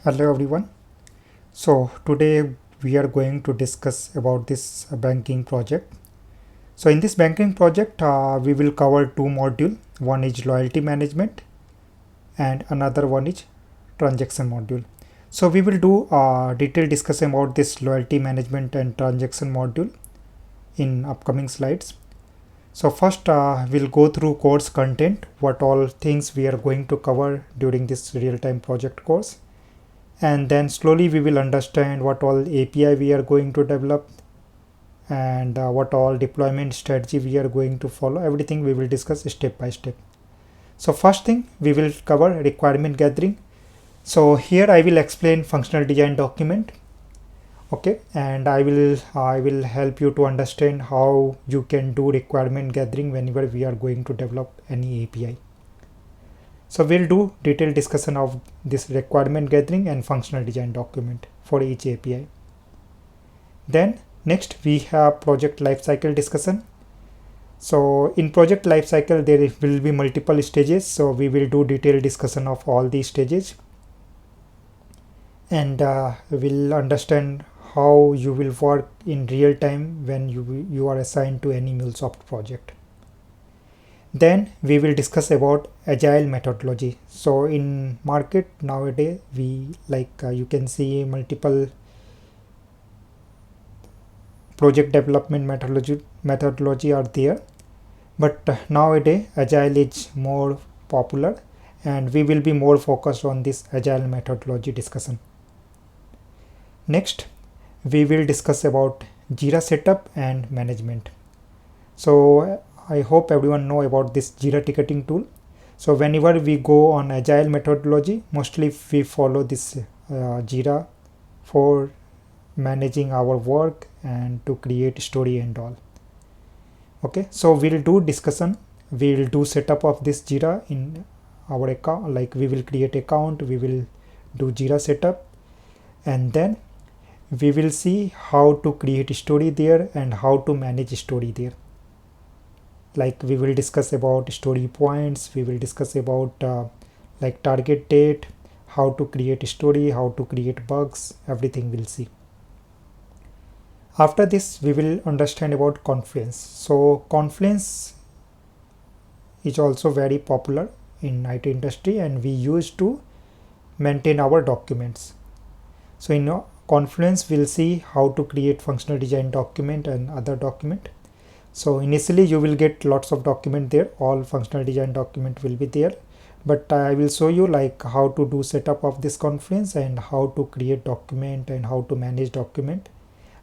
Hello everyone. So today we are going to discuss about this banking project. So in this banking project, we will cover two modules. One is loyalty management and another one is transaction module. So we will do a detailed discussion about this loyalty management and transaction module in upcoming slides. So first we'll go through course content, what all things we are going to cover during this real-time project course. And then slowly we will understand what all API we are going to develop and what all deployment strategy we are going to follow. Everything we will discuss step by step. So first thing we will cover requirement gathering. So here I will explain functional design document. Okay, and I will help you to understand how you can do requirement gathering whenever we are going to develop any API. So we'll do detailed discussion of this requirement gathering and functional design document for each API. Then next we have project lifecycle discussion. So in project lifecycle there will be multiple stages. So we will do detailed discussion of all these stages, and we'll understand how you will work in real time when you are assigned to any MuleSoft project. Then we will discuss about agile methodology. So in market nowadays we you can see multiple project development methodology are there, but nowadays agile is more popular and we will be more focused on this agile methodology discussion. Next we will discuss about Jira setup and management. So I hope everyone know about this Jira ticketing tool. So whenever we go on agile methodology, mostly we follow this Jira for managing our work and to create story and all. Okay, so we'll do discussion, we'll do setup of this Jira in our account. Like we will create account, we will do Jira setup, and then we will see how to create story there and how to manage story there. Like we will discuss about story points, we will discuss about like target date, how to create story, how to create bugs, everything we'll see. After this we will understand about Confluence. So Confluence is also very popular in IT industry and we use to maintain our documents. So in Confluence we'll see how to create functional design document and other document. So initially you will get lots of document there, all functional design document will be there, but I will show you like how to do setup of this Confluence and how to create document and how to manage document.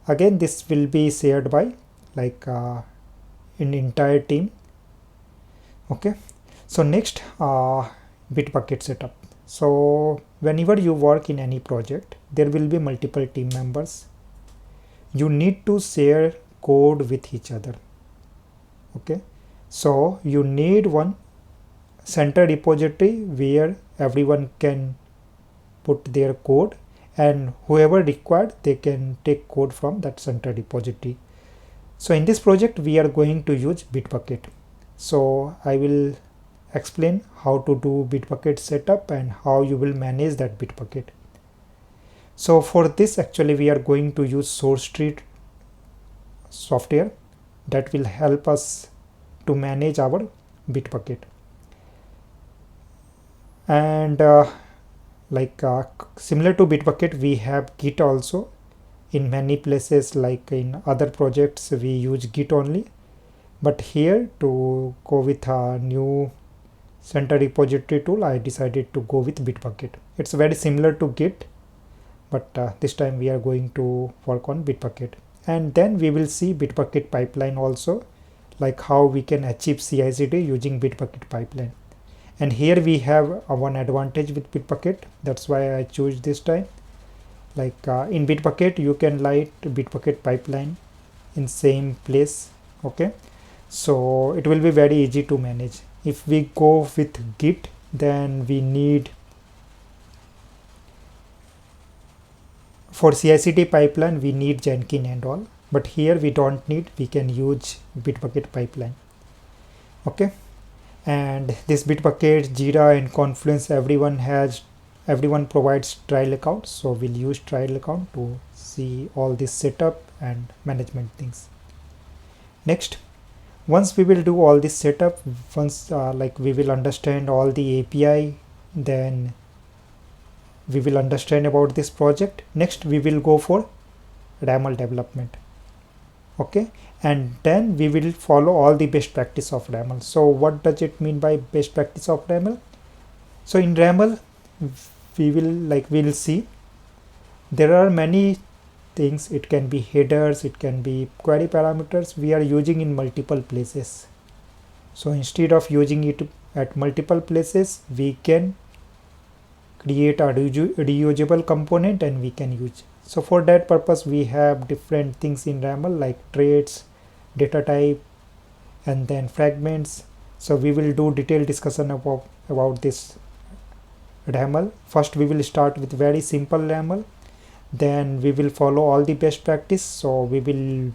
Again this will be shared by like in entire team. Okay, so next Bitbucket setup. So whenever you work in any project there will be multiple team members, you need to share code with each other. Okay, so you need one center repository where everyone can put their code and whoever required they can take code from that center repository. So in this project we are going to use Bitbucket. So I will explain how to do Bitbucket setup and how you will manage that Bitbucket. So for this actually we are going to use SourceTree software that will help us to manage our Bitbucket. And similar to Bitbucket we have Git also. In many places like in other projects we use Git only, but here to go with a new center repository tool I decided to go with Bitbucket. It's very similar to Git, but this time we are going to work on Bitbucket. And then we will see Bitbucket pipeline also, like how we can achieve CI/CD using Bitbucket pipeline. And here we have one advantage with Bitbucket, that's why I choose this time. Like in Bitbucket you can write Bitbucket pipeline in same place. Okay, so it will be very easy to manage. If we go with Git then we need, for CI/CD pipeline we need Jenkins and all, but here we don't need, we can use Bitbucket pipeline. Okay, and this Bitbucket, Jira and Confluence, everyone has everyone provides trial account, so we'll use trial account to see all this setup and management things. Next, once we will do all this setup, once like we will understand all the API, then we will understand about this project. Next we will go for RAML development. Okay, and then we will follow all the best practice of RAML. So what does it mean by best practice of RAML? So in RAML we'll see there are many things. It can be headers, it can be query parameters we are using in multiple places. So instead of using it at multiple places, we can create a reusable component and we can use. So for that purpose we have different things in RAML like traits, data type, and then fragments. So we will do detailed discussion about this RAML. First we will start with very simple RAML, then we will follow all the best practice. So we will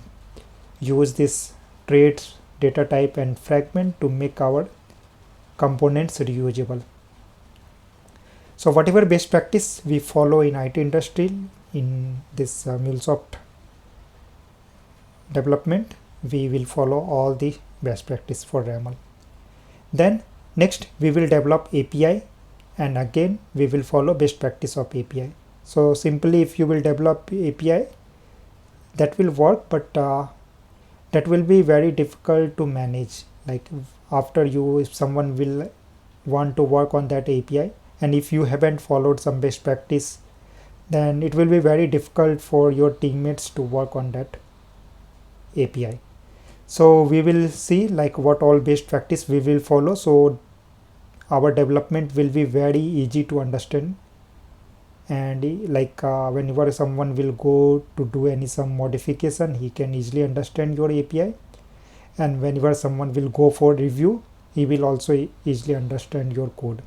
use this traits, data type, and fragment to make our components reusable. So whatever best practice we follow in IT industry in this MuleSoft development, we will follow all the best practice for RAML. Then next we will develop API, and again we will follow best practice of API. So simply if you will develop API, that will work, but that will be very difficult to manage. Like after you, if someone will want to work on that API, and if you haven't followed some best practice, then it will be very difficult for your teammates to work on that API. So we will see like what all best practice we will follow, so our development will be very easy to understand. And like whenever someone will go to do some modification, he can easily understand your API, and whenever someone will go for review, he will also easily understand your code.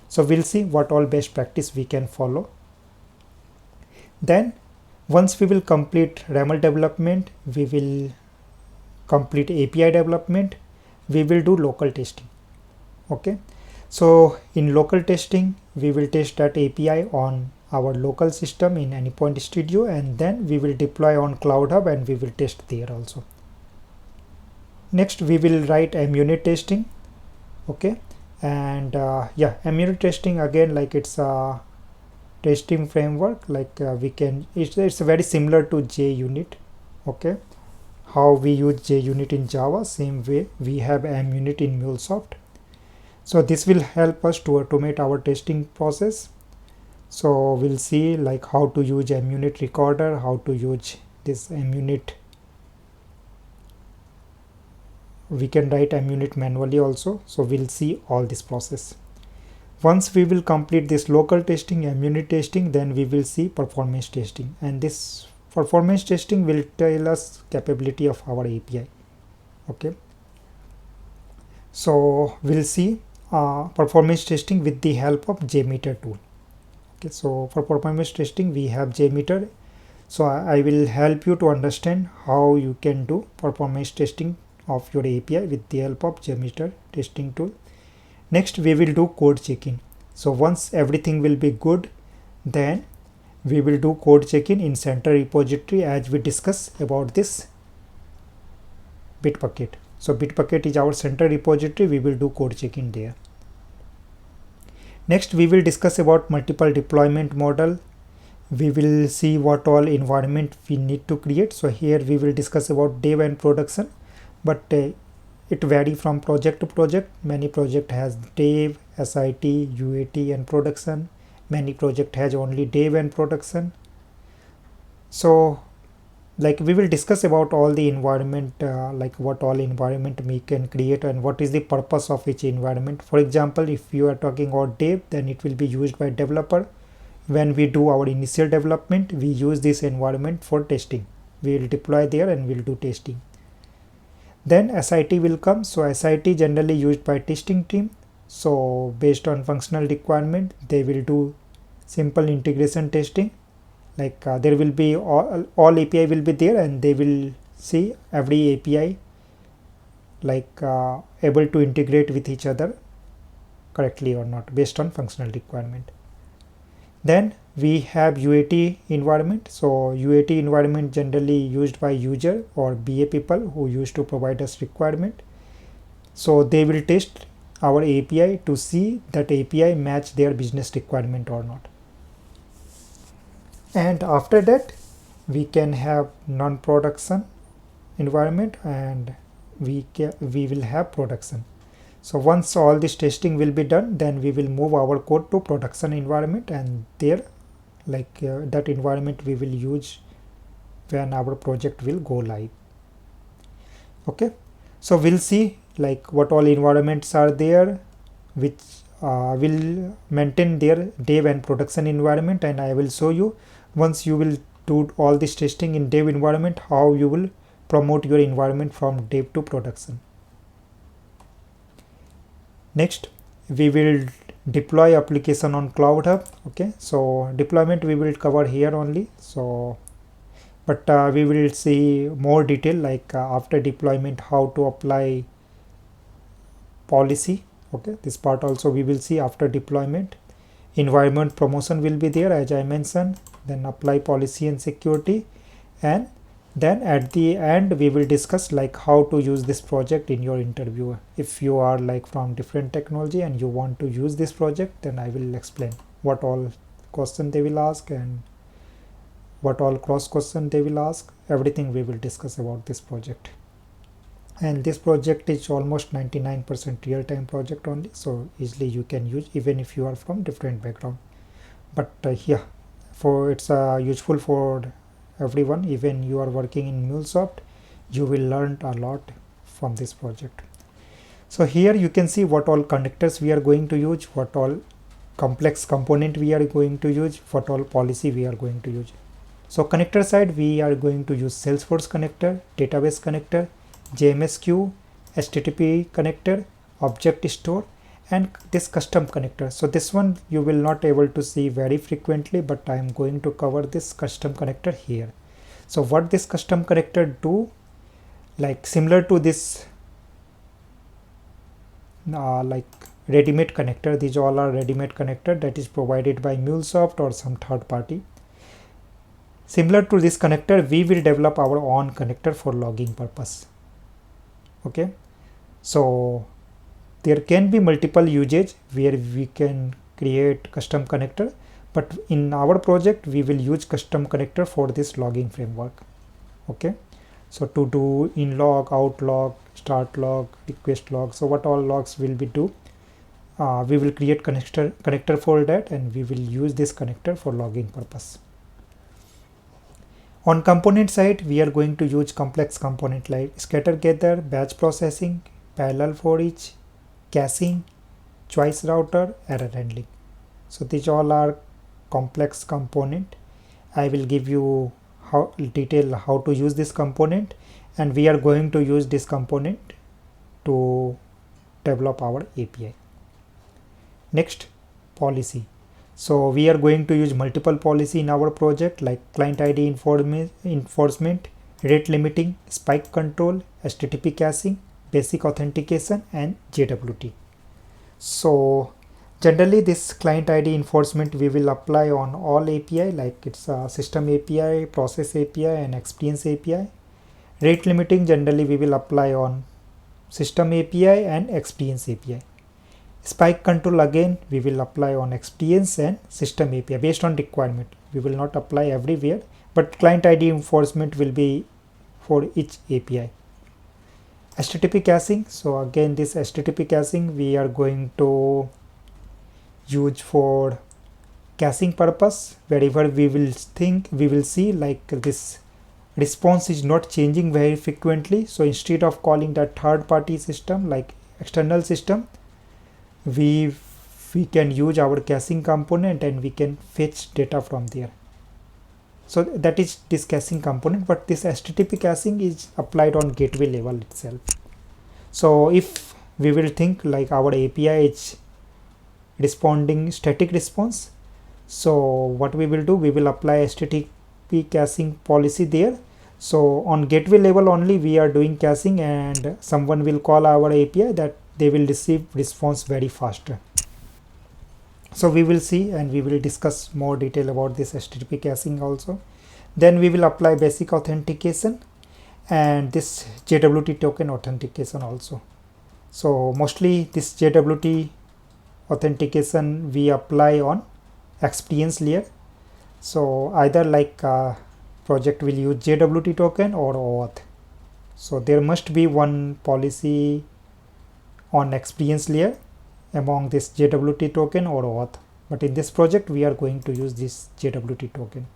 So we'll see what all best practice we can follow. Then once we will complete RAML development, we will complete API development, we will do local testing. Okay, so in local testing we will test that API on our local system in Anypoint Studio, and then we will deploy on Cloud Hub and we will test there also. Next we will write MUnit testing. Okay, and yeah, MUnit testing again, like it's a testing framework, like it's very similar to JUnit. Okay, how we use JUnit in Java, same way we have MUnit in MuleSoft. So this will help us to automate our testing process. So we'll see like how to use MUnit recorder, how to use this MUnit. We can write MUnit manually also. So we'll see all this process. Once we will complete this local testing, MUnit testing, then we will see performance testing, and this performance testing will tell us capability of our API. Okay, so we'll see performance testing with the help of JMeter tool. Okay, so for performance testing we have JMeter. So I will help you to understand how you can do performance testing of your API with the help of JMeter testing tool. Next we will do code checking. So once everything will be good, then we will do code checking in center repository, as we discuss about this Bitbucket. So Bitbucket is our center repository, we will do code checking there. Next we will discuss about multiple deployment model. We will see what all environment we need to create. So here we will discuss about dev and production, but it vary from project to project. Many project has dev, SIT, UAT, and production. Many project has only dev and production. So like we will discuss about all the environment, like what all environment we can create and what is the purpose of each environment. For example, if you are talking about dev, then it will be used by developer. When we do our initial development, we use this environment for testing. We will deploy there and we'll do testing. Then SIT will come. So SIT generally used by testing team. So based on functional requirement, they will do simple integration testing. Like there will be all API will be there, and they will see every API like able to integrate with each other correctly or not based on functional requirement. Then we have UAT environment. So UAT environment generally used by user or BA people who used to provide us requirement. So they will test our API to see that API match their business requirement or not. And after that we can have non-production environment, and we will have production. So once all this testing will be done, then we will move our code to production environment, and there that environment we will use when our project will go live. Okay, so we'll see like what all environments are there, which will maintain their dev and production environment, and I will show you once you will do all this testing in dev environment how you will promote your environment from dev to production. Next we will deploy application on Cloud Hub. Okay, so deployment we will cover here only, so but we will see more detail like after deployment how to apply policy. Okay, this part also we will see after deployment. Environment promotion will be there as I mentioned, then apply policy and security, and then at the end we will discuss like how to use this project in your interview. If you are like from different technology and you want to use this project, then I will explain what all question they will ask and what all cross question they will ask. Everything we will discuss about this project. And this project is almost 99% real-time project only, so easily you can use even if you are from different background. But yeah, for it's useful for everyone. Even you are working in MuleSoft, you will learn a lot from this project. So here you can see what all connectors we are going to use, what all complex component we are going to use, what all policy we are going to use. So connector side we are going to use Salesforce connector, database connector, JMSQ, HTTP connector, object store, and this custom connector. So this one you will not able to see very frequently, but I am going to cover this custom connector here. So what this custom connector do, like similar to this like ready-made connector, these all are ready-made connector that is provided by MuleSoft or some third party. Similar to this connector, we will develop our own connector for logging purpose. Okay, so there can be multiple usage where we can create custom connector, but in our project we will use custom connector for this logging framework. Okay, so to do in log, out log, start log, request log, so what all logs will we do, we will create connector for that, and we will use this connector for logging purpose. On component side, we are going to use complex component like scatter gather, batch processing, parallel for each, caching, choice router, error handling. So these all are complex component. I will give you detail how to use this component, and we are going to use this component to develop our API. Next, policy. So we are going to use multiple policy in our project like client ID enforcement, rate limiting, spike control, HTTP caching, basic authentication, and JWT. So generally this client ID enforcement we will apply on all API, like it's a system API, process API, and experience API. Rate limiting generally we will apply on system API and experience API. Spike control again we will apply on experience and system API based on requirement. We will not apply everywhere, but client ID enforcement will be for each API. HTTP caching, so again this HTTP caching we are going to use for caching purpose. Wherever we will see like this response is not changing very frequently, so instead of calling that third party system like external system, we can use our caching component and we can fetch data from there. So that is this caching component, but this HTTP caching is applied on gateway level itself. So if we will think like our API is responding static response, so what we will do, we will apply HTTP caching policy there. So on gateway level only we are doing caching, and someone will call our API that they will receive response very faster. So we will see and we will discuss more detail about this HTTP caching also. Then we will apply basic authentication and this JWT token authentication also. So mostly this JWT authentication we apply on experience layer. So either like project will use JWT token or OAuth. So there must be one policy on experience layer among this JWT token or OAuth. But in this project we are going to use this JWT token.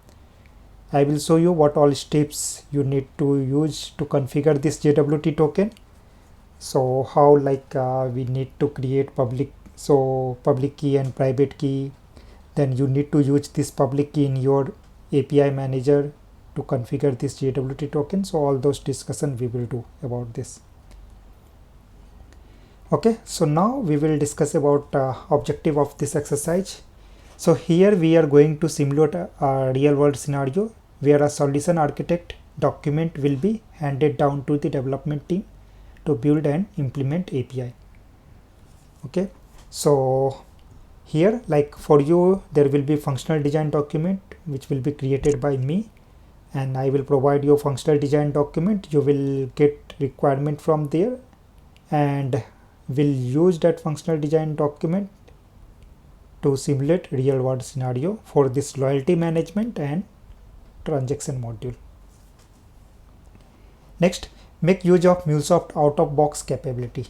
I will show you what all steps you need to use to configure this JWT token. So how like we need to create public key and private key. Then you need to use this public key in your API manager to configure this JWT token. So all those discussion we will do about this. Okay, so now we will discuss about objective of this exercise. So here we are going to simulate a real world scenario where a solution architect document will be handed down to the development team to build and implement API. Okay, so here like for you there will be functional design document which will be created by me, and I will provide you functional design document. You will get requirement from there and will use that functional design document to simulate real world scenario for this loyalty management and transaction module. Next, make use of MuleSoft out of box capability.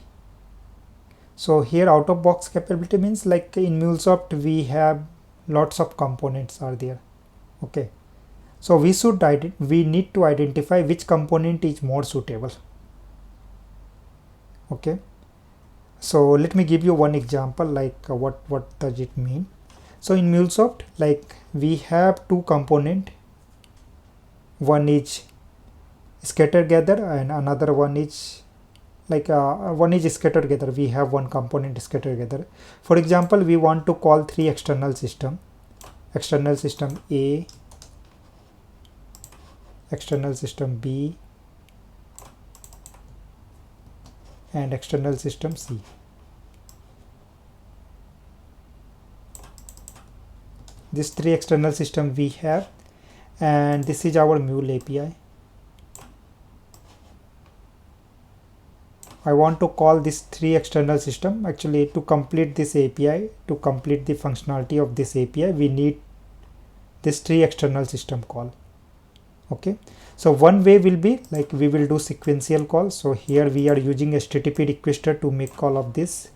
So here out of box capability means like in MuleSoft we have lots of components are there. Okay, so we need to identify which component is more suitable. Okay, so let me give you one example like what does it mean. So in MuleSoft like we have two component, one is scatter gather and another one is like one is scatter gather. We have one component scatter gather. For example, we want to call three external system A, external system B and external system C. These three external system we have, and this is our Mule API. I want to call this three external system. Actually, to complete this API, to complete the functionality of this API, we need this three external system call. Okay, so one way will be like we will do sequential call. So here we are using HTTP requester to make call of this.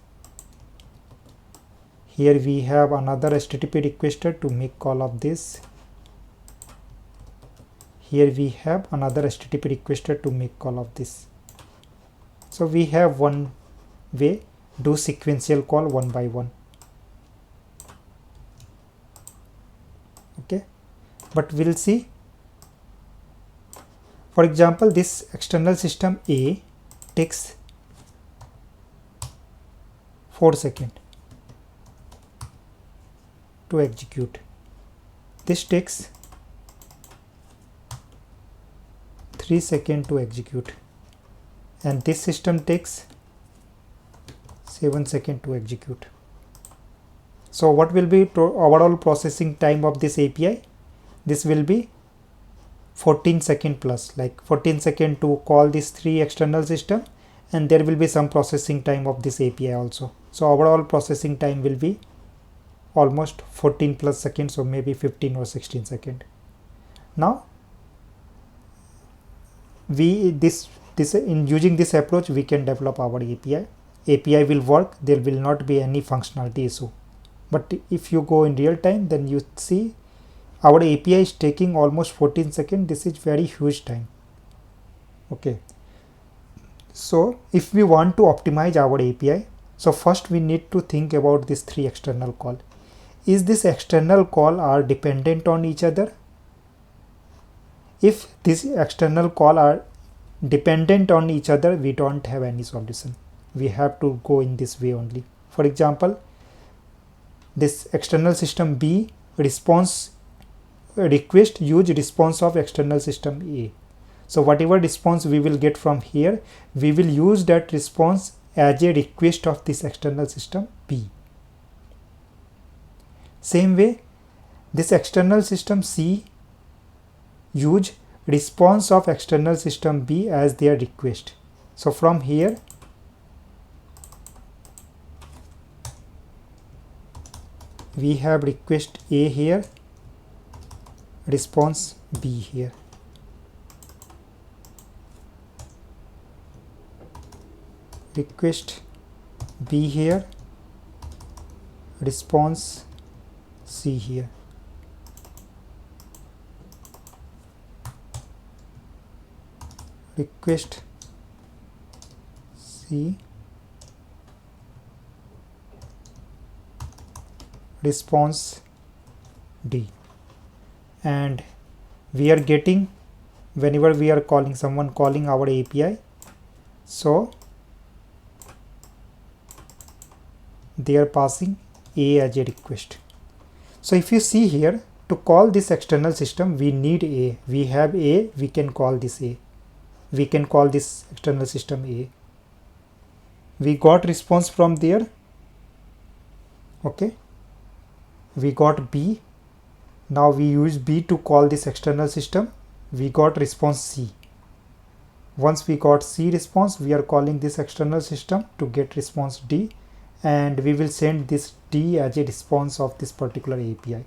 Here we have another HTTP requester to make call of this. Here we have another HTTP requester to make call of this. So we have one way, do sequential call one by one. Okay, but we'll see. For example, this external system A takes 4 seconds to execute. This takes 3 seconds to execute, and this system takes 7 seconds to execute. So what will be overall processing time of this API? This will be 14 second plus, like 14 second to call these three external system, and there will be some processing time of this API also. So overall processing time will be almost 14 plus seconds, so maybe 15 or 16 seconds. Now in using this approach we can develop our API. API will work, there will not be any functionality issue. But if you go in real time, then you see our API is taking almost 14 seconds. This is very huge time. Okay, so if we want to optimize our API, so first we need to think about this three external call. Is this external call are dependent on each other? If this external call are dependent on each other, we don't have any solution. We have to go in this way only. For example, this external system B request use response of external system A. So whatever response we will get from here, we will use that response as a request of this external system B. Same way, this external system C use response of external system B as their request. So from here we have request A here, response B here. Request B here, response C here. Request C, response D. And we are getting, whenever we are calling someone calling our API, so they are passing A as a request. So if you see here, to call this external system we need A. We have A, we can call this A. We can call this external system A. We got response from there. Okay. We got B. Now we use B to call this external system. We got response C. Once we got C response, we are calling this external system to get response D, and we will send this D as a response of this particular API.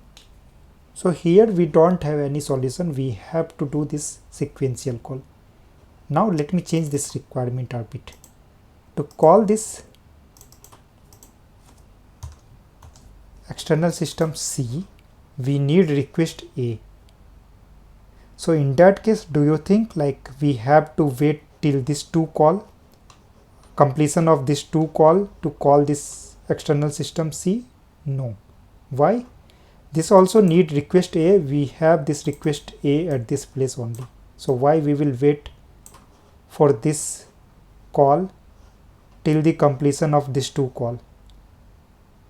So here we don't have any solution. We have to do this sequential call. Now let me change this requirement a bit. To call this external system C, we need request A. So in that case, do you think like we have to wait till this to call, completion of this to call to call this external system C? No. Why? This also need request A. We have this request A at this place only. So why we will wait for this call till the completion of this to call?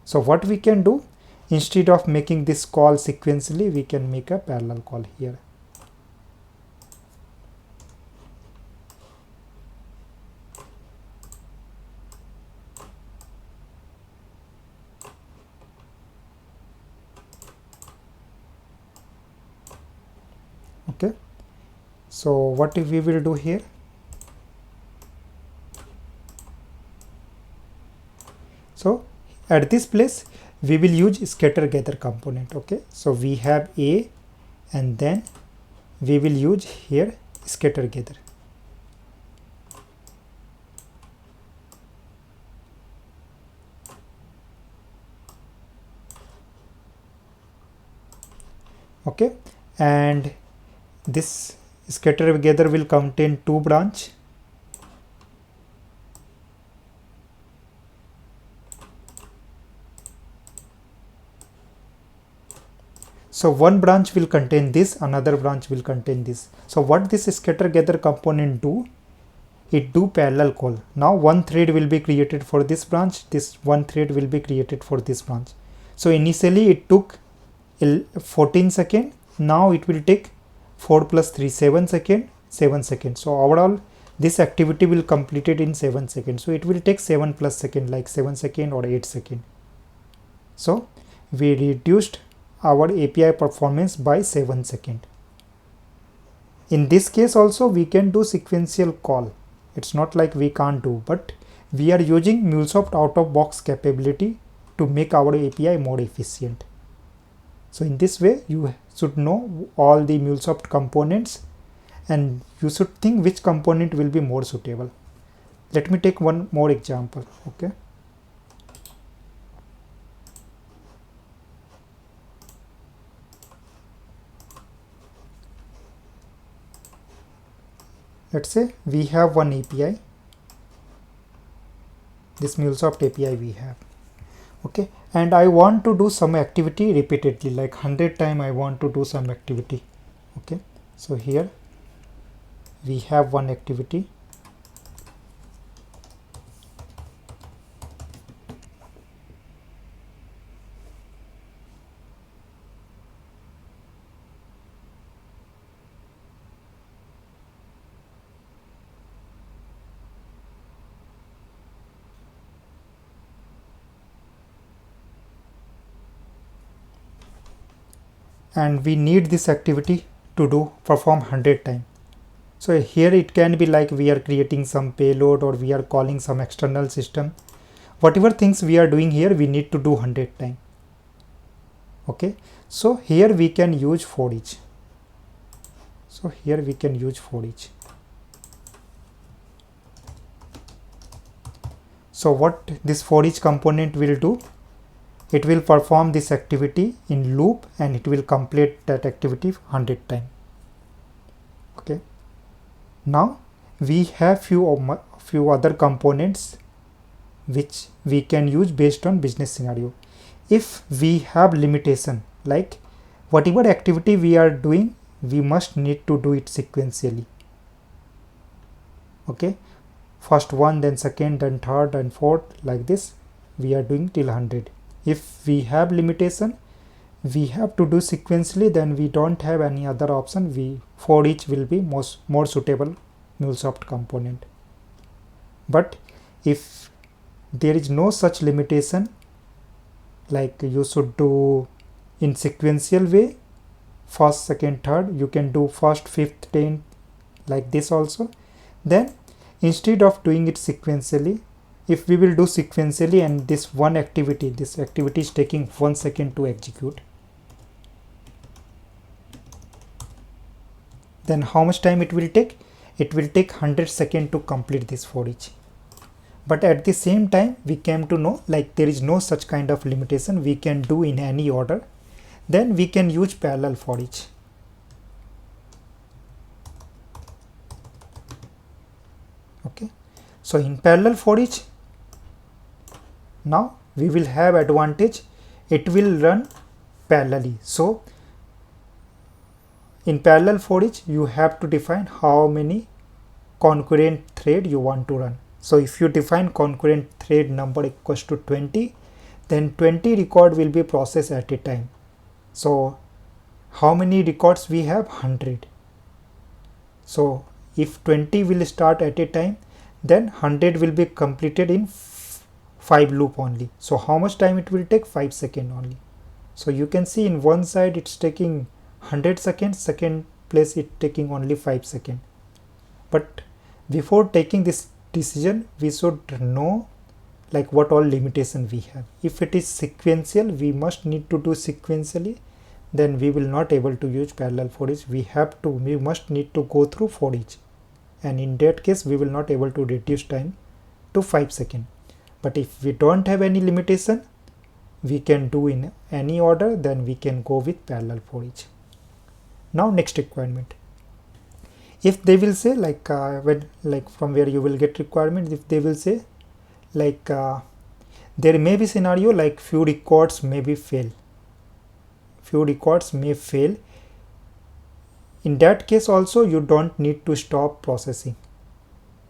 So what we can do, instead of making this call sequentially, we can make a parallel call here. Okay, so what if we will do here? So at this place we will use scatter gather component. Okay, so we have A and then we will use here scatter gather. Okay, and this scatter gather will contain two branch. So one branch will contain this, another branch will contain this. So what this scatter gather component do? It do parallel call. Now one thread will be created for this branch, this one thread will be created for this branch. So initially it took 14 seconds. Now it will take 4 plus 3, 7 seconds, 7 seconds. So overall this activity will completed in 7 seconds. So it will take 7 plus second, like 7 second or 8 second. So we reduced our API performance by 7 seconds. In this case also we can do sequential call. It's not like we can't do, but we are using MuleSoft out of box capability to make our API more efficient. So in this way you should know all the MuleSoft components and you should think which component will be more suitable. Let me take one more example. Okay. Let's say we have one API, this MuleSoft API we have. Okay, and I want to do some activity repeatedly, like 100 times I want to do some activity. Okay, so here we have one activity. and we need this activity to do perform 100 times. So here it can be like we are creating some payload or we are calling some external system. Whatever things we are doing here, we need to do 100 times. Okay, so here we can use for each. So here we can use for each. So what this for each component will do, it will perform this activity in loop and it will complete that activity 100 times. Okay, now we have few other components which we can use based on business scenario. If we have limitation, like whatever activity we are doing, we must need to do it sequentially. Okay, first one, then second, then third and fourth, like this we are doing till 100. If we have limitation, we have to do sequentially, then we don't have any other option. We for each will be more suitable MuleSoft component. But if there is no such limitation, like you should do in sequential way, first, second, third, you can do first, fifth, 10, like this also. Then instead of doing it sequentially, if we will do sequentially and this activity is taking 1 second to execute, then how much time it will take? It will take 100 seconds to complete this for each. But at the same time, we came to know like there is no such kind of limitation, we can do in any order. Then we can use parallel for each. Okay, so in parallel for each, now we will have advantage, it will run parallelly. So in parallel for each, you have to define how many concurrent thread you want to run. So if you define concurrent thread number equals to 20, then 20 record will be processed at a time. So how many records we have? 100. So if 20 will start at a time, then 100 will be completed in 5 loop only. So how much time it will take? 5 seconds only. So you can see in one side it's taking 100 seconds, second place it taking only 5 seconds. But before taking this decision, we should know like what all limitation we have. If it is sequential, we must need to do sequentially, then we will not able to use parallel for each. We must need to go through for each, and in that case we will not able to reduce time to 5 seconds. But if we don't have any limitation, we can do in any order, then we can go with parallel for each. Now next requirement. If they will say like from where you will get requirement, if they will say like there may be scenario like few records may fail. In that case also you don't need to stop processing.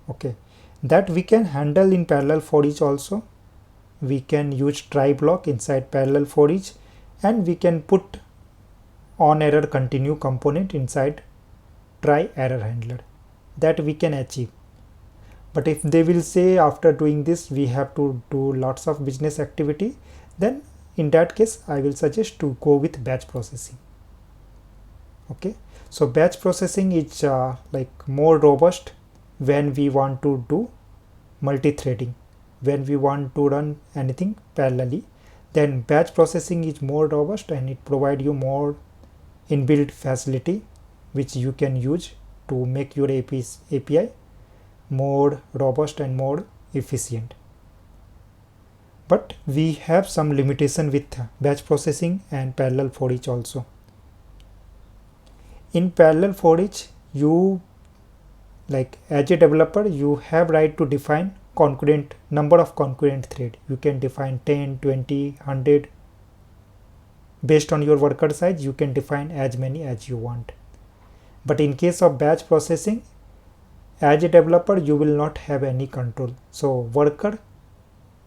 Okay, that we can handle in parallel for each also. We can use try block inside parallel for each, and we can put on error continue component inside try error handler, that we can achieve. But if they will say after doing this we have to do lots of business activity, then in that case I will suggest to go with batch processing. Okay, so batch processing is like more robust when we want to do multi-threading, when we want to run anything parallelly, then batch processing is more robust and it provide you more inbuilt facility which you can use to make your API more robust and more efficient. But we have some limitation with batch processing and parallel for each also. In parallel for each, you like as a developer you have right to define number of concurrent thread. You can define 10, 20, 100. Based on your worker size, you can define as many as you want. But in case of batch processing, as a developer you will not have any control. So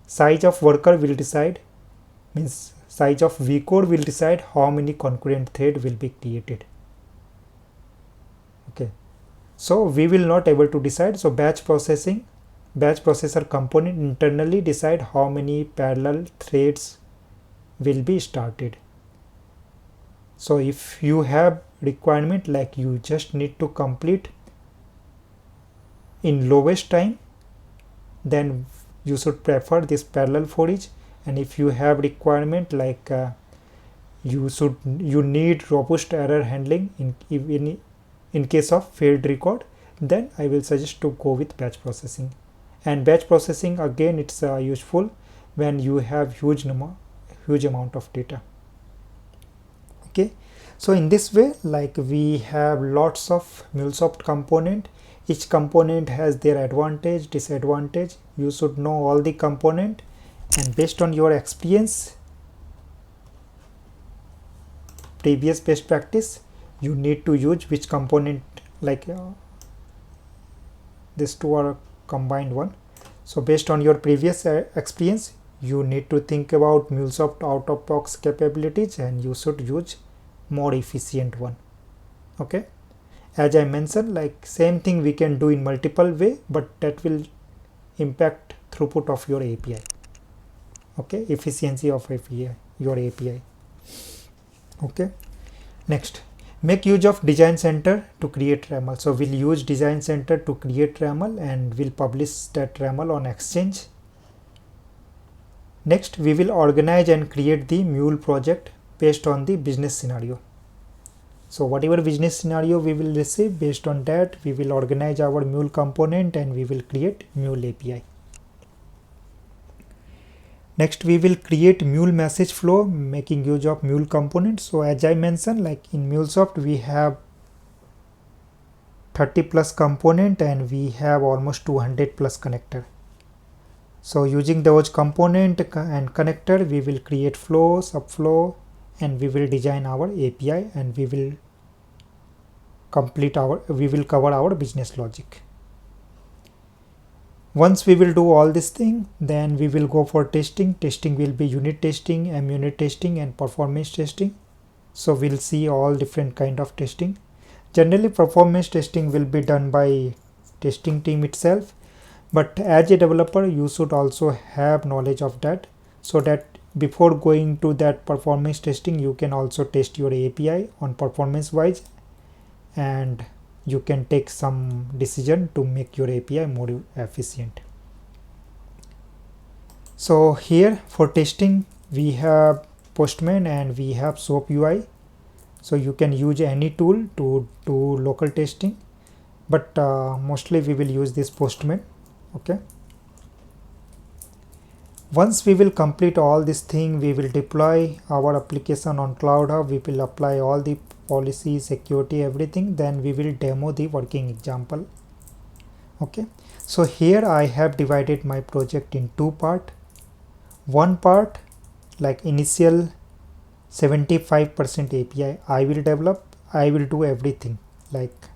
size of worker will decide, means size of vcode will decide how many concurrent thread will be created. Okay, so we will not able to decide. So batch processor component internally decide how many parallel threads will be started. So if you have requirement like you just need to complete in lowest time, then you should prefer this parallel for each. And if you have requirement like you need robust error handling in case of failed record, then I will suggest to go with batch processing. And batch processing again, it's useful when you have huge amount of data. Okay, so in this way, like we have lots of MuleSoft component. Each component has their advantage, disadvantage. You should know all the component, and based on your experience, previous best practice, you need to use which component, like these two are combined one. So based on your previous experience, you need to think about MuleSoft out of box capabilities, and you should use more efficient one. Okay, as I mentioned, like same thing we can do in multiple way, but that will impact throughput of your API. Okay, efficiency of API, your API. Okay, next, make use of Design Center to create RAML. So we'll use Design Center to create RAML, and we'll publish that RAML on Exchange. Next, we will organize and create the Mule project based on the business scenario. So whatever business scenario we will receive, based on that we will organize our Mule component and we will create Mule API. Next, we will create Mule message flow making use of Mule components. So as I mentioned, like in MuleSoft we have 30 plus component and we have almost 200 plus connector. So using those component and connector, we will create flow, subflow, and we will design our API, and we will cover our business logic. Once we will do all this thing, then we will go for testing. Testing will be unit testing, unit testing, and performance testing. So we'll see all different kind of testing. Generally, performance testing will be done by testing team itself, but as a developer, you should also have knowledge of that, so that before going to that performance testing, you can also test your API on performance wise, and you can take some decision to make your API more efficient. So here for testing, we have Postman and we have SOAP UI. So you can use any tool to do local testing, but mostly we will use this Postman. Okay. Once we will complete all this thing, we will deploy our application on Cloud Hub. We will apply all the policy, security, everything. Then we will demo the working example. Okay. So here I have divided my project in two parts. One part, like initial 75% API, I will develop. I will do everything. Like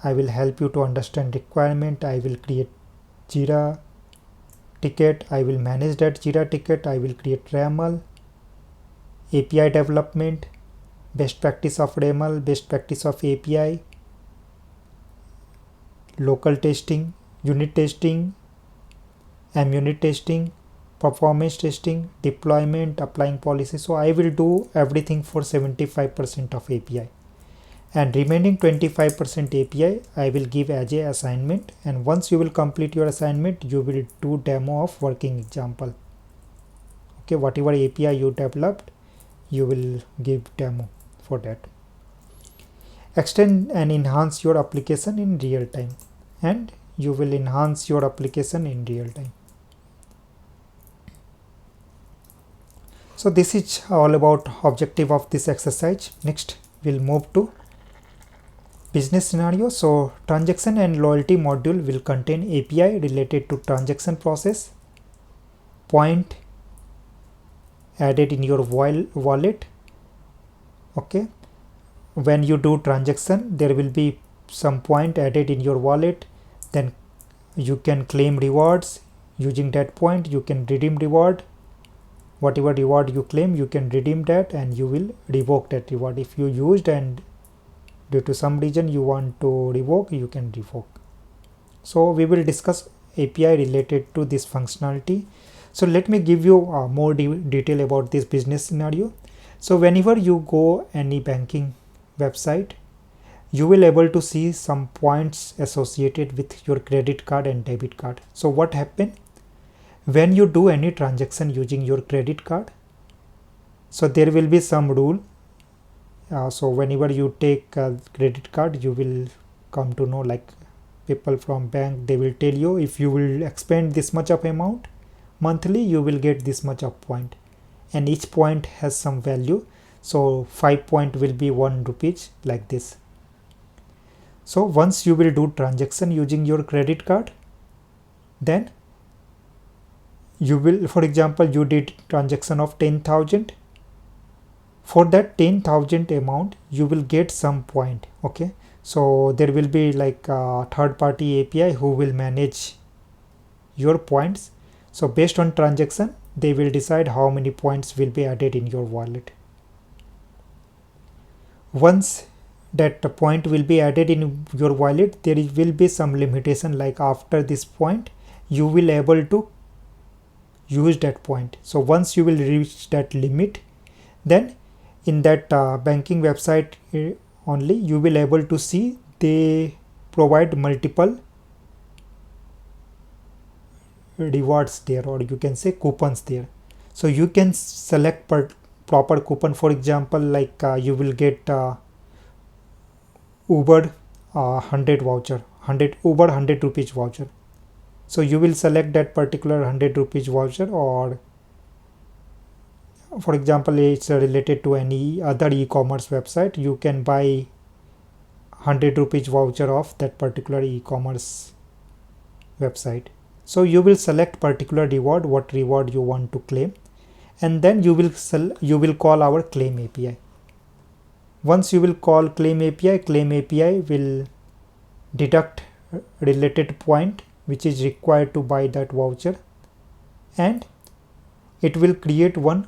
I will help you to understand requirement. I will create Jira ticket, I will manage that Jira ticket, I will create RAML, API development, best practice of RAML, best practice of API, local testing, unit testing, unit testing, performance testing, deployment, applying policy. So I will do everything for 75% of API. And remaining 25% API I will give as a assignment, and once you will complete your assignment, you will do demo of working example. Okay, whatever API you developed, you will give demo for that. Extend and enhance your application in real time, and you will enhance your application in real time. So this is all about objective of this exercise. Next, we'll move to business scenario. So transaction and loyalty module will contain API related to transaction process, point added in your wallet. Okay, when you do transaction, there will be some point added in your wallet. Then you can claim rewards using that point. You can redeem reward. Whatever reward you claim, you can redeem that, and you will revoke that reward. If you used and due to some reason you want to revoke, you can revoke. So we will discuss API related to this functionality. So let me give you more detail about this business scenario. So whenever you go any banking website, you will able to see some points associated with your credit card and debit card. So what happen when you do any transaction using your credit card? So there will be some rule. So whenever you take a credit card, you will come to know, like people from bank, they will tell you if you will expend this much of amount monthly, you will get this much of point, and each point has some value. So 5 point will be 1 rupees, like this. So once you will do transaction using your credit card, then you will, for example, you did transaction of 10,000. For that 10,000 amount, you will get some point. Okay, so there will be like a third party API who will manage your points. So based on transaction, they will decide how many points will be added in your wallet. Once that point will be added in your wallet, there will be some limitation, like after this point you will able to use that point. So once you will reach that limit, then in that banking website only you will able to see they provide multiple rewards there, or you can say coupons there. So you can select proper coupon. For example, like you will get Uber 100 voucher, 100 rupees voucher. So you will select that particular 100 rupees voucher, or for example it's related to any other e-commerce website, you can buy 100 rupees voucher of that particular e-commerce website. So you will select particular reward, what reward you want to claim, and then you will call our claim API. Once you will call claim API will deduct related point which is required to buy that voucher, and it will create one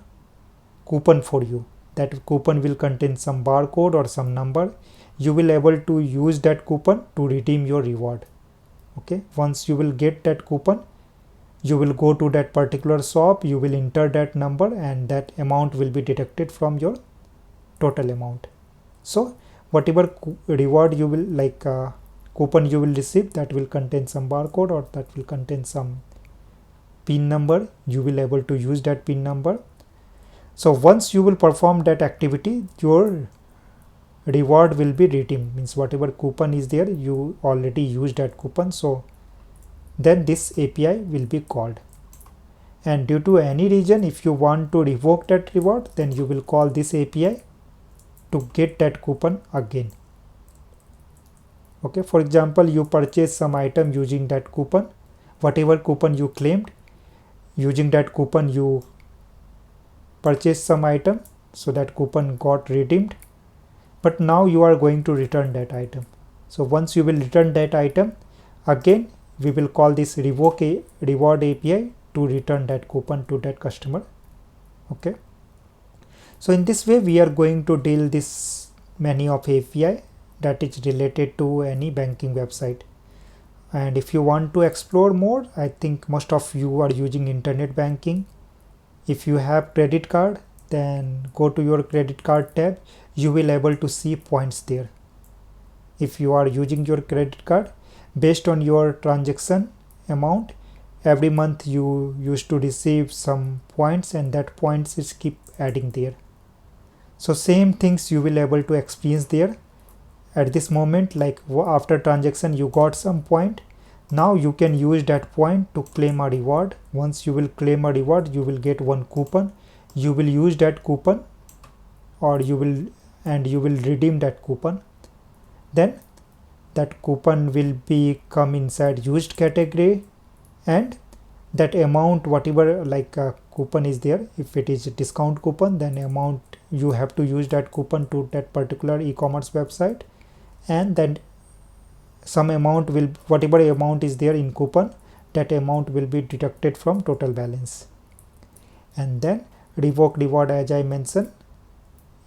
coupon for you. That coupon will contain some barcode or some number. You will able to use that coupon to redeem your reward. Okay, once you will get that coupon, you will go to that particular shop, you will enter that number, and that amount will be deducted from your total amount. So whatever reward you will like coupon you will receive, that will contain some barcode or that will contain some PIN number, you will able to use that PIN number. So once you will perform that activity, your reward will be redeemed, means whatever coupon is there, you already used that coupon. So then this API will be called, and due to any reason if you want to revoke that reward, then you will call this API to get that coupon again. Okay, for example, you purchase some item using that coupon, whatever coupon you claimed, using that coupon you purchase some item, so that coupon got redeemed, but now you are going to return that item. So once you will return that item, again we will call this revoke a reward API to return that coupon to that customer. Okay, so in this way we are going to deal this many of API that is related to any banking website. And if you want to explore more, I think most of you are using internet banking. If you have credit card, then go to your credit card tab, you will able to see points there. If you are using your credit card, based on your transaction amount, every month you used to receive some points, and that points is keep adding there. So same things you will able to experience there at this moment. Like after transaction you got some point, now you can use that point to claim a reward. Once you will claim a reward, you will get one coupon, you will use that coupon, or you will redeem that coupon. Then that coupon will be come inside used category, and that amount whatever like a coupon is there, if it is a discount coupon, then amount you have to use that coupon to that particular e-commerce website, and then some amount will, whatever amount is there in coupon, that amount will be deducted from total balance. And then revoke reward, as I mentioned,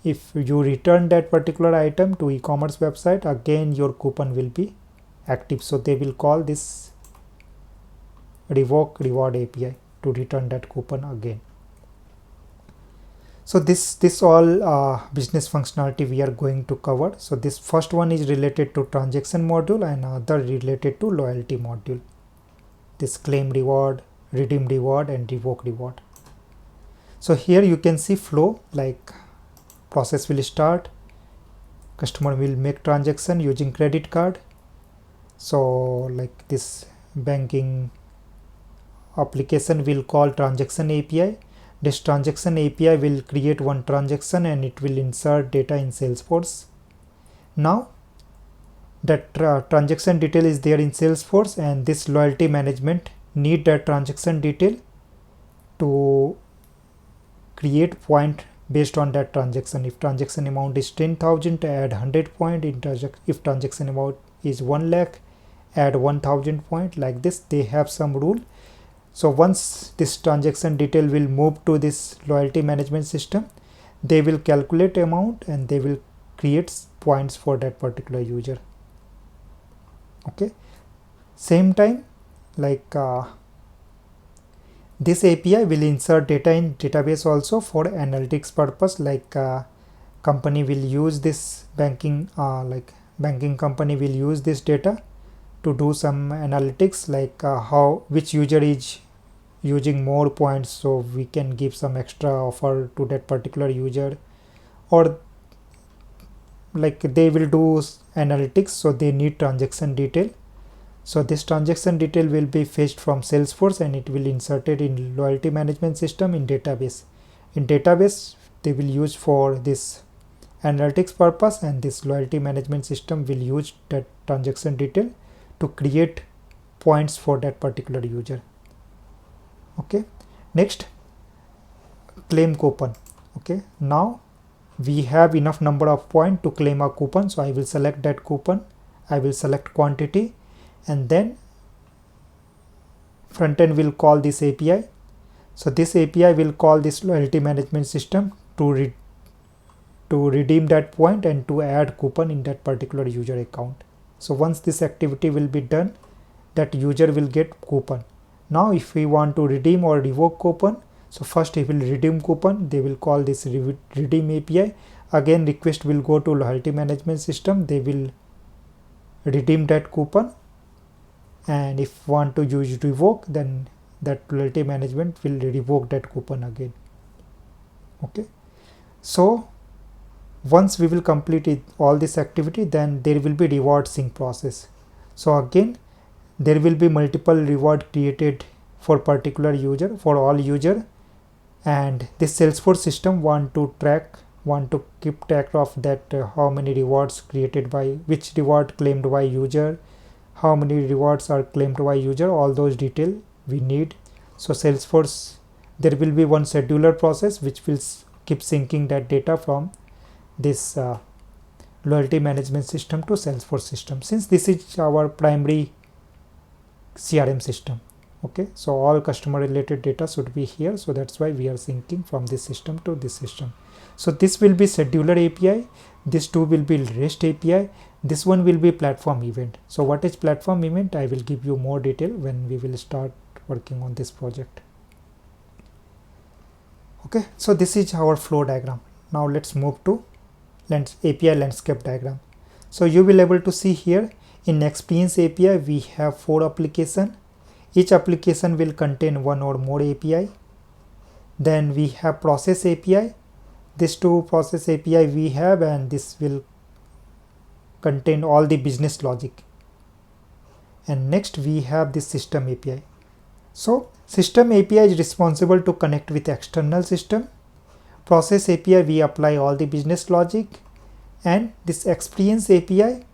if you return that particular item to e-commerce website, again your coupon will be active. So they will call this revoke reward API to return that coupon again. So this all business functionality we are going to cover. So this first one is related to transaction module and other related to loyalty module. This claim reward, redeem reward and revoke reward. So here you can see flow, like process will start, customer will make transaction using credit card. So like this banking application will call transaction API. This transaction API will create one transaction and it will insert data in Salesforce. Now that transaction detail is there in Salesforce, and this loyalty management need that transaction detail to create point based on that transaction. If transaction amount is 10,000, add 100 point. If transaction amount is 1 lakh, add 1000 point. Like this, they have some rule. So once this transaction detail will move to this loyalty management system, they will calculate amount and they will create points for that particular user. Okay, same time, like this API will insert data in database also for analytics purpose. Like company will use this banking company will use this data to do some analytics, like which user is using more points, so we can give some extra offer to that particular user, or like they will do analytics, so they need transaction detail. So this transaction detail will be fetched from Salesforce and it will inserted in loyalty management system in database. In database they will use for this analytics purpose, and this loyalty management system will use that transaction detail to create points for that particular user. Okay, next, claim coupon. Okay, now we have enough number of points to claim a coupon, so I will select that coupon, I will select quantity, and then front end will call this API. So this API will call this loyalty management system to redeem that point and to add coupon in that particular user account. So once this activity will be done, that user will get coupon. Now if we want to redeem or revoke coupon, so first he will redeem coupon, they will call this redeem API. Again request will go to loyalty management system, they will redeem that coupon, and if want to use revoke, then that loyalty management will revoke that coupon again. Okay, so once we will complete all this activity, then there will be reward sync process. So again there will be multiple reward created for particular user, for all user, and this Salesforce system want to keep track of that how many rewards created by which reward claimed by user, how many rewards are claimed by user, all those detail we need. So Salesforce, there will be one scheduler process which will keep syncing that data from this loyalty management system to Salesforce system, since this is our primary CRM system. Okay, so all customer related data should be here, so that's why we are syncing from this system to this system. So this will be scheduler API, this two will be REST API, this one will be platform event. So what is platform event? I will give you more detail when we will start working on this project. Okay, so this is our flow diagram. Now let's move to API landscape diagram. So you will able to see here in Experience API we have 4 applications. Each application will contain one or more API. Then we have process API. This 2 process API we have, and this will contain all the business logic. And next we have this system API. So system API is responsible to connect with external system. Process API we apply all the business logic, and this Experience API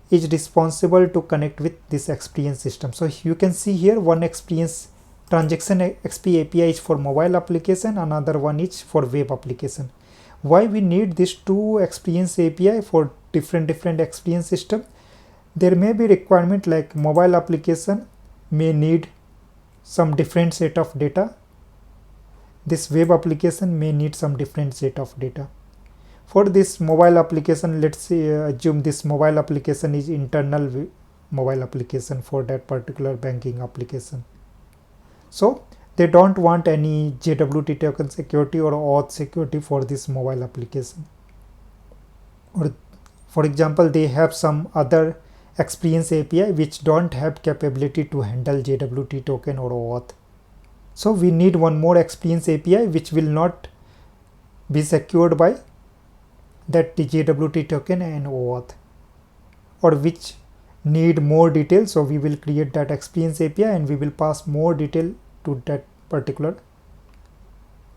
is responsible to connect with this experience system. So you can see here one experience transaction XP API is for mobile application, another one is for web application. Why we need these 2 experience API for different experience system? There may be requirement like mobile application may need some different set of data. This web application may need some different set of data. For this mobile application, let's say assume this mobile application is internal mobile application for that particular banking application. So they don't want any JWT token security or auth security for this mobile application. Or for example, they have some other Experience API which don't have capability to handle JWT token or auth. So we need one more Experience API which will not be secured by that JWT token and OAuth, or which need more detail. So we will create that Experience API and we will pass more detail to that particular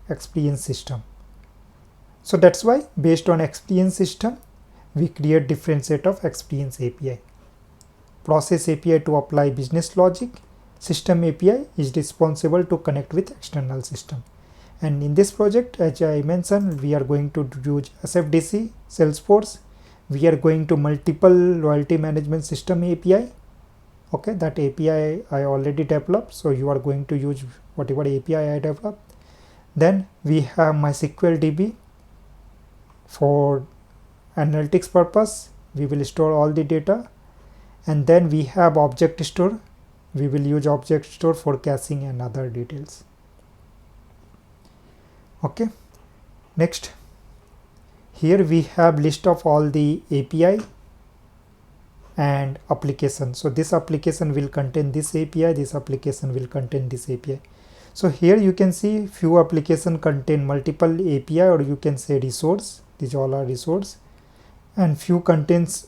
experience system. So that's why based on experience system we create different set of Experience API. Process API to apply business logic. System API is responsible to connect with external system. And in this project, as I mentioned, we are going to use SFDC, Salesforce. We are going to multiple loyalty management system API. Okay, that API I already developed. So you are going to use whatever API I developed. Then we have MySQL DB for analytics purpose. We will store all the data. And then we have object store. We will use object store for caching and other details. Okay, next, here we have list of all the API and application. So this application will contain this API, this application will contain this API. So here you can see few application contain multiple API, or you can say resource. These all are resource, and few contains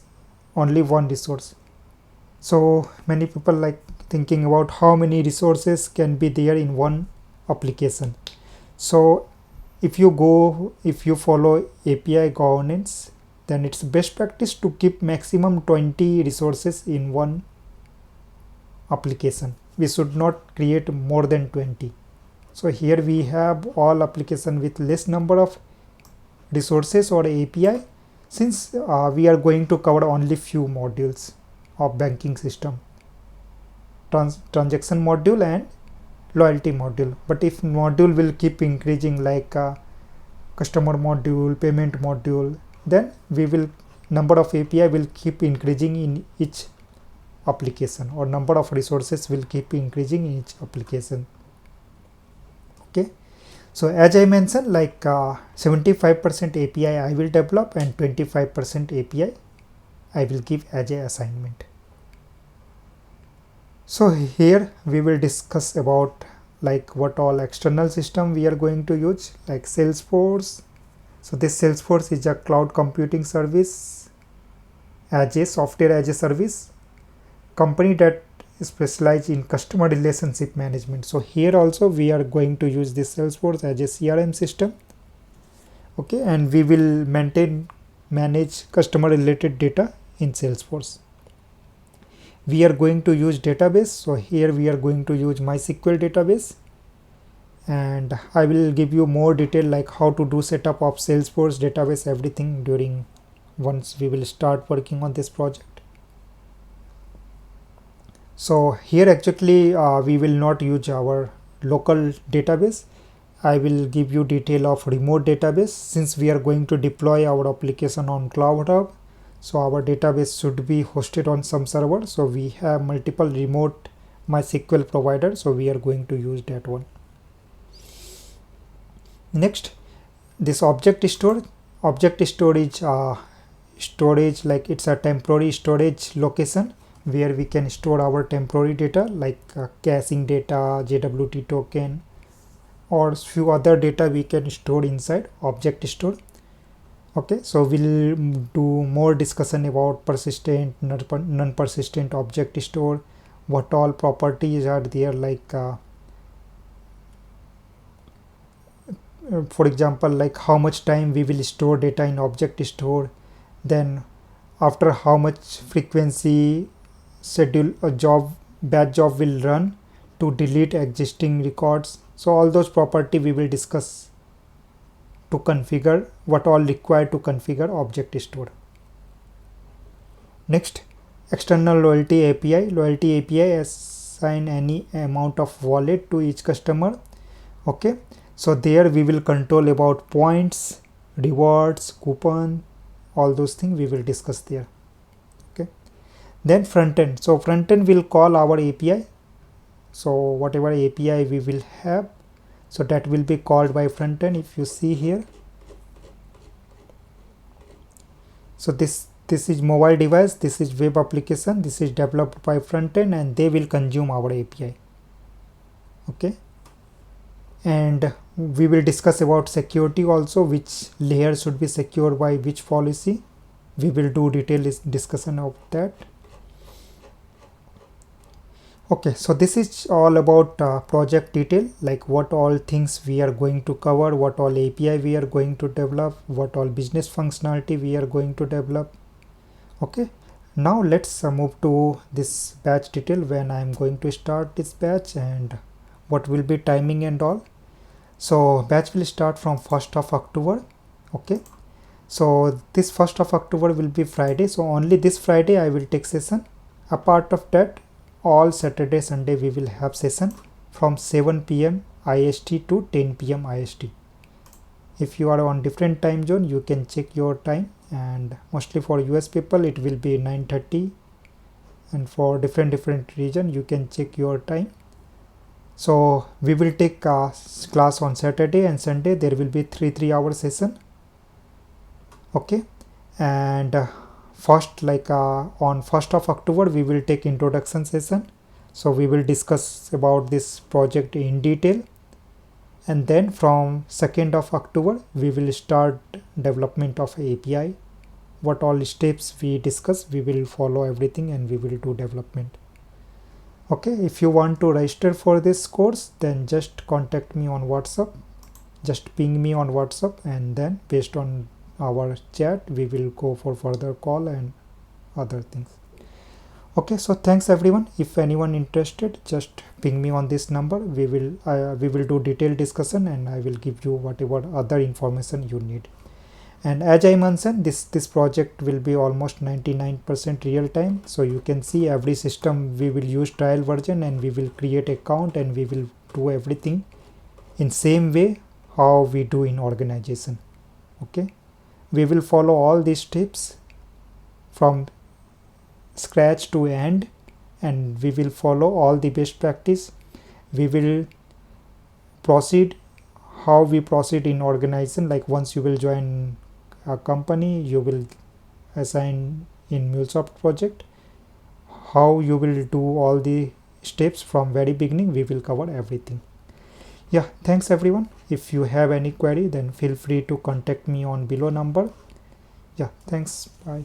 only one resource. So many people like thinking about how many resources can be there in one application. So if you follow API governance, then it's best practice to keep maximum 20 resources in one application. We should not create more than 20. So here we have all application with less number of resources or API, since we are going to cover only few modules of banking system, transaction module and loyalty module. But if module will keep increasing, like customer module, payment module, then we will number of API will keep increasing in each application, or number of resources will keep increasing in each application. Okay, so as I mentioned, like 75% API I will develop and 25% API I will give as a assignment. So here we will discuss about like what all external system we are going to use, like Salesforce. So this Salesforce is a cloud computing service as a software as a service company that specialize in customer relationship management. So here also we are going to use this Salesforce as a CRM system. Okay, and we will manage customer related data in Salesforce. We are going to use database. So here we are going to use MySQL database, and I will give you more detail like how to do setup of Salesforce database, everything during once we will start working on this project. So here actually we will not use our local database. I will give you detail of remote database, since we are going to deploy our application on Cloud Hub. So our database should be hosted on some server. So we have multiple remote MySQL providers. So we are going to use that one. Next, this object store. Object storage, storage like it's a temporary storage location where we can store our temporary data like caching data, JWT token, or few other data we can store inside object store. Okay, so we'll do more discussion about persistent, non-persistent object store, what all properties are there, like for example, like how much time we will store data in object store, then after how much frequency schedule a job, batch job will run to delete existing records. So all those property we will discuss to configure what all required to configure object store. Next, external loyalty API. Loyalty API assign any amount of wallet to each customer. Okay, so there we will control about points, rewards, coupon, all those things we will discuss there. Okay, then front end. So front end will call our API So whatever API we will have, so that will be called by front end. If you see here, so this is mobile device, this is web application, this is developed by front end, and they will consume our API. Okay, and we will discuss about security also, which layer should be secured by which policy. We will do detailed discussion of that. Okay, so this is all about project detail, like what all things we are going to cover, what all API we are going to develop, what all business functionality we are going to develop. Okay, now let's move to this batch detail, when I am going to start this batch and what will be timing and all. So batch will start from 1st of October. Okay, so this 1st of October will be Friday, so only this Friday I will take session. Apart of that, all Saturday Sunday we will have session from 7 p.m. IST to 10 p.m. IST. If you are on different time zone, you can check your time, and mostly for US people it will be 9:30, and for different region you can check your time. So we will take class on Saturday and Sunday. There will be 3-hour session. Okay, and first, like on 1st of October we will take introduction session. So we will discuss about this project in detail, and then from 2nd of October we will start development of API. What all steps we discuss, we will follow everything and we will do development. Okay, if you want to register for this course, then just contact me on WhatsApp. Just ping me on WhatsApp, and then based on our chat we will go for further call and other things. Okay, so thanks everyone. If anyone interested, just ping me on this number. We will do detailed discussion, and I will give you whatever other information you need. And as I mentioned, this project will be almost 99% real time. So you can see every system we will use trial version, and we will create account, and we will do everything in same way how we do in organization. Okay, we will follow all these steps from scratch to end, and we will follow all the best practice. We will proceed how we proceed in organization. Like once you will join a company, you will assign in MuleSoft project, how you will do all the steps from very beginning. We will cover everything. Yeah, thanks everyone. If you have any query, then feel free to contact me on below number. Yeah, thanks. Bye.